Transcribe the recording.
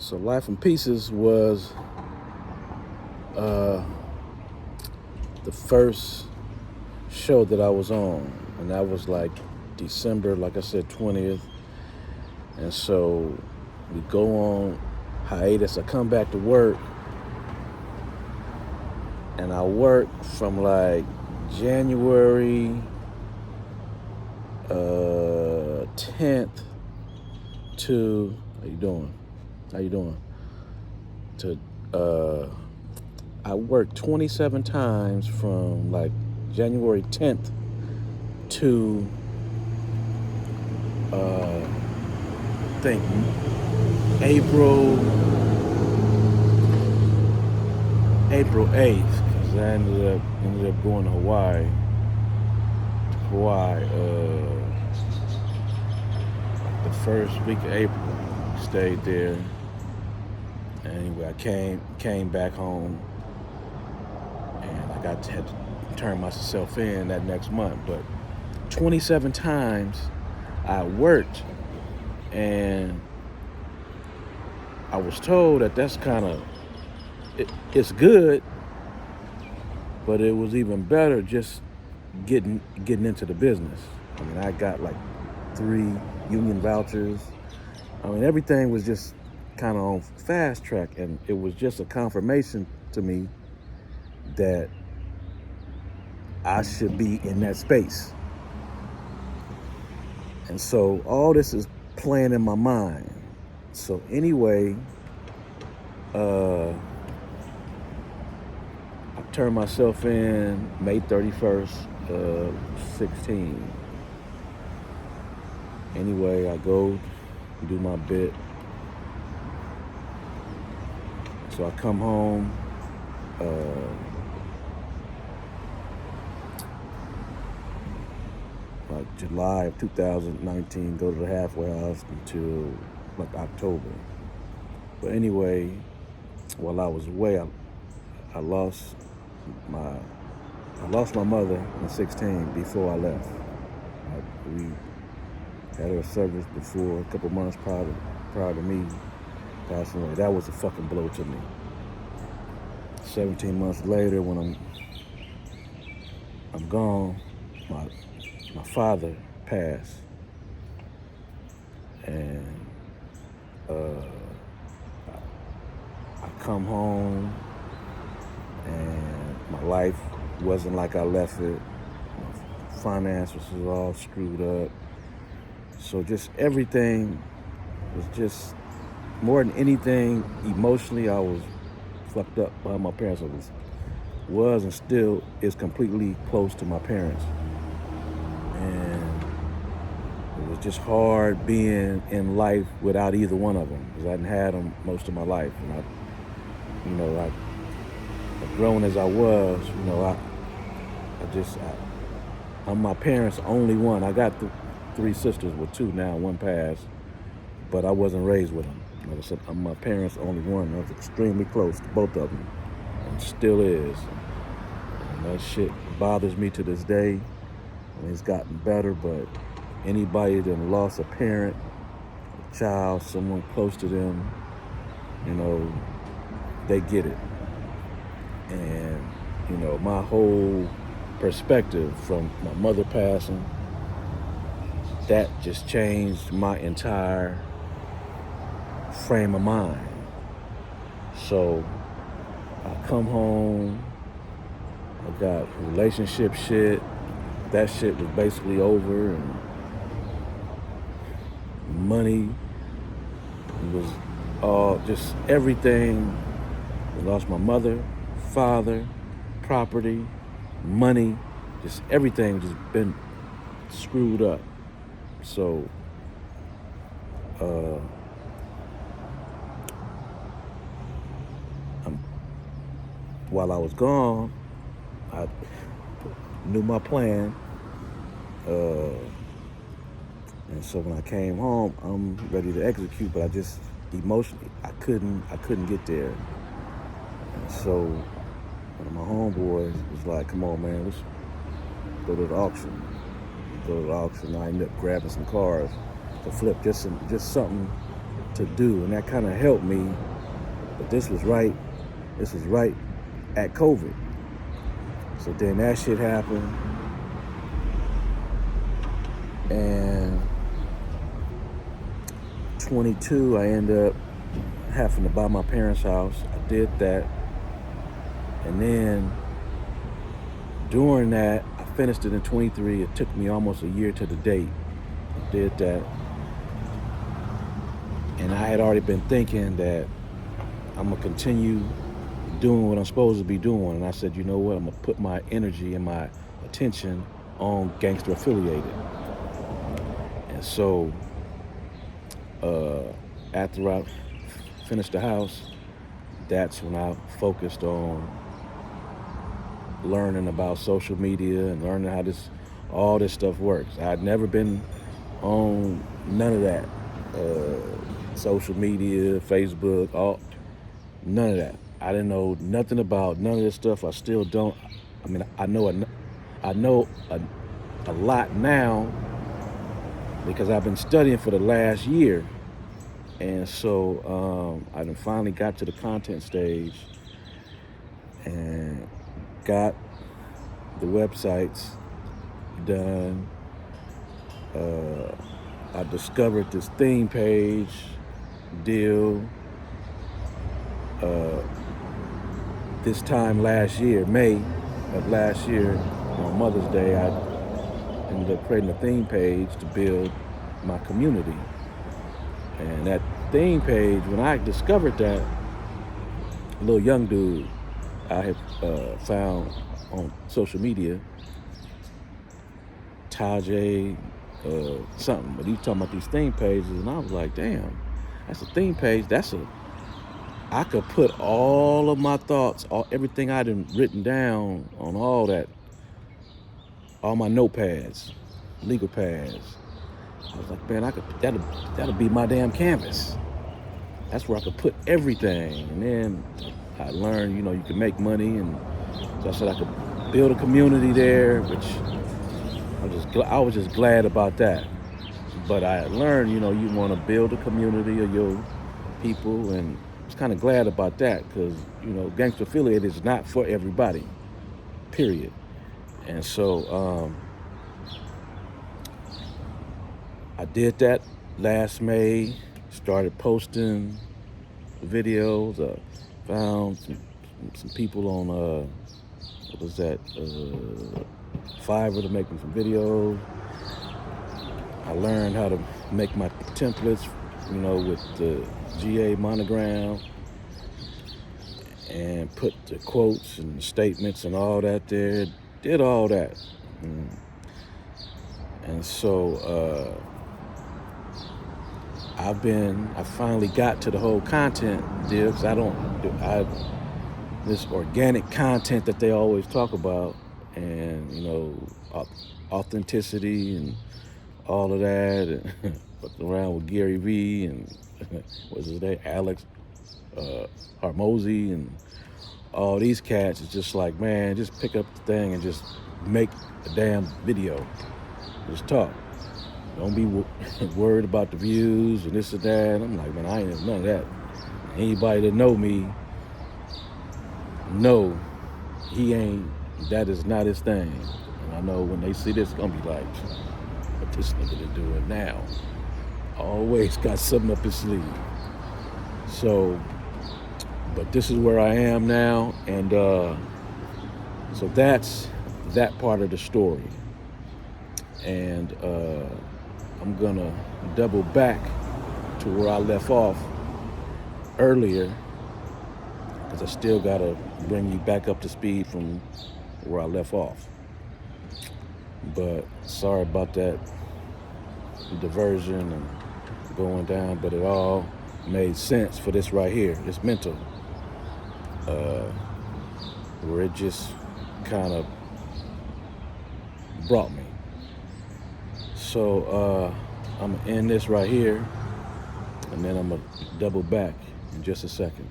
So Life in Pieces was uh, the first show that I was on, and that was like December, like I said, 20th. And so we go on hiatus. I come back to work, and I work from like January 10th to how you doing to I worked 27 times from like January 10th to I think April 8th, because I ended up going to Hawaii. The first week of April. Stayed there. Anyway, I came back home, and I had to turn myself in that next month. But 27 times I worked, and I was told that that's kind of it's good, but it was even better just getting into the business. I mean, I got like 3 union vouchers. I mean, everything was just kind of on fast track, and it was just a confirmation to me that I should be in that space. And so all this is playing in my mind. So anyway, I turned myself in May 31st of 16. Anyway, I go do my bit. So I come home, like July of 2019, go to the halfway house until like October. But anyway, while I was away, I lost my mother in 16 before I left. We had her service before, a couple months prior to me passing away. That was a fucking blow to me. 17 months later, when I'm gone, my father passed, and I come home, and my life wasn't like I left it. My finances was all screwed up. So just everything was just, more than anything, emotionally, I was fucked up by my parents. I was and still is completely close to my parents. And it was just hard being in life without either one of them, because I hadn't had them most of my life. And grown as I was, I'm my parents' only one. I got 3 sisters, with 2 now, 1 passed, but I wasn't raised with them. Like I said, I'm my parents' only one. I was extremely close to both of them, and still is. And that shit bothers me to this day. I mean, it's gotten better, but anybody that lost a parent, a child, someone close to them, they get it. And, my whole perspective from my mother passing, that just changed my entire frame of mind. So I come home, I got relationship shit. That shit was basically over, and money was all, just everything. I lost my mother, father, property, money, just everything just been screwed up. So while I was gone, I knew my plan, and so when I came home, I'm ready to execute, but I just emotionally I couldn't get there. And so one of my homeboys was like, "Come on, man, let's go to the auction." I ended up grabbing some cars to flip, just something to do, and that kind of helped me. But this was right at COVID. So then that shit happened, and 22, I ended up having to buy my parents' house. I did that, and then during that, I finished it in 23. It took me almost a year to the date. I did that, and I had already been thinking that I'm gonna continue doing what I'm supposed to be doing. And I said, you know what? I'm gonna put my energy and my attention on Gangster affiliated. And so after I finished the house, that's when I focused on learning about social media and learning how all this stuff works. I'd never been on none of that. Social media, Facebook, none of that. I didn't know nothing about none of this stuff. I still don't. I mean, I know a lot now because I've been studying for the last year. And so I then finally got to the content stage and got the websites done. I discovered this theme page deal this time last year, May of last year, on Mother's Day. I ended up creating a theme page to build my community. And that theme page, when I discovered that, a little young dude I had found on social media, Tajay something, but he was talking about these theme pages, and I was like, damn, that's a theme page. I could put all of my thoughts, everything I'd written down on all my notepads, legal pads. I was like, man, that'll be my damn canvas. That's where I could put everything. And then I learned, you can make money, and so I said I could build a community there, which I was just glad about that. But I learned, you want to build a community of your people, and I was kind of glad about that because, Gangster affiliate is not for everybody, period. And so I did that last May, started posting videos, found some people on, Fiverr to make me some videos. I learned how to make my templates, with the GA monogram, and put the quotes and statements and all that there. Did all that. And so I finally got to the whole content deal, because this organic content that they always talk about, and authenticity and all of that, and fucking around with Gary Vee and what's his name, Alex Harmozy, and all these cats. It's just like, man, just pick up the thing and just make a damn video. Just talk. Don't be worried about the views and this and that. And I'm like, man, I ain't none of that. Anybody that know me know that is not his thing. And I know when they see this, it's gonna be like, what this nigga to doing now? Always got something up his sleeve. So, but this is where I am now, and so that's that part of the story. And I'm gonna double back to where I left off earlier, because I still gotta bring you back up to speed from where I left off. But sorry about that diversion and going down, but it all made sense for this right here, this mental, where it just kind of brought me. So I'm gonna end this right here, and then I'm gonna double back in just a second.